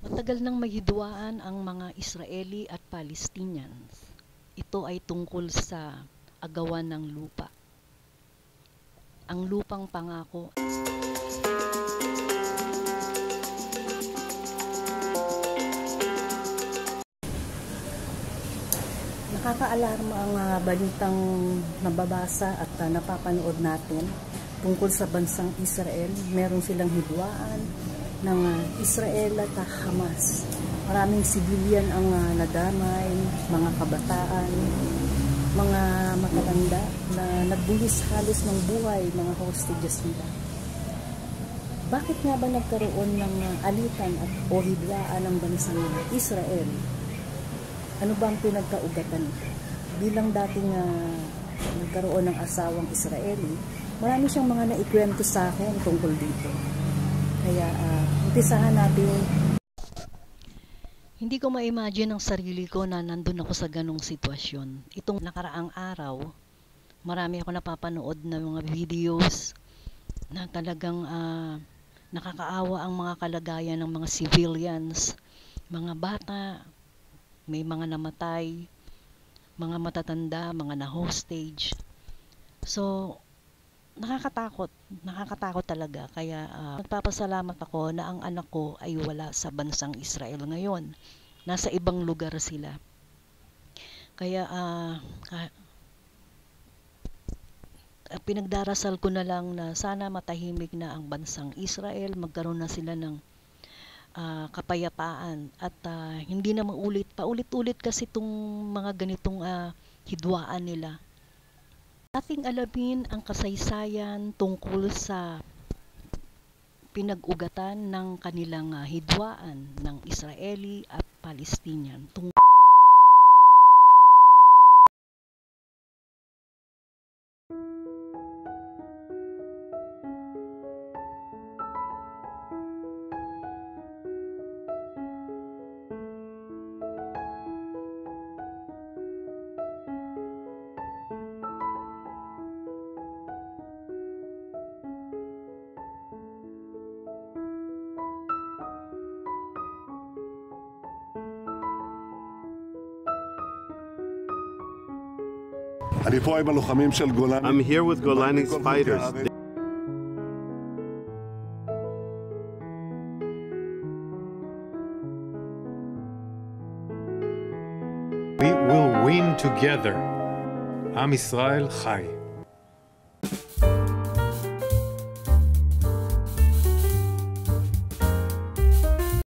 Matagal nang may hidwaan ang mga Israeli at Palestinians. Ito ay tungkol sa agawan ng lupa. Ang lupang pangako. Nakakaalarma ang balitang nababasa at napapanood natin tungkol sa bansang Israel. Meron silang hidwaan ng Israel at Hamas. Maraming sibilyan ang nadamay, mga kabataan, mga matatanda na nagbuhis halos ng buhay, mga hostages nila. Bakit nga ba nagkaroon ng alitan at o hidwaan ng bansang Israel? Ano ba ang pinagkaugatan nito? Bilang dating nagkaroon ng asawang Israeli, marami siyang mga naikwento sa akin tungkol dito. Kaya umpisahan natin. Hindi ko ma-imagine ang sarili ko na nandun ako sa ganong sitwasyon. Itong nakaraang araw, marami ako napapanood na mga videos na talagang nakakaawa ang mga kalagayan ng mga civilians, mga bata, may mga namatay, mga matatanda, mga na-hostage. So, nakakatakot talaga. Kaya nagpapasalamat ako na ang anak ko ay wala sa bansang Israel ngayon. Nasa ibang lugar sila. Kaya pinagdarasal ko na lang na sana matahimik na ang bansang Israel, magkaroon na sila ng kapayapaan at hindi na paulit-ulit kasi itong mga ganitong hidwaan nila. Ating alamin ang kasaysayan tungkol sa pinag-ugatan ng kanilang hidwaan ng Israeli at Palestinian. I'm here with Golani's fighters. We will win together. Am Israel Chai.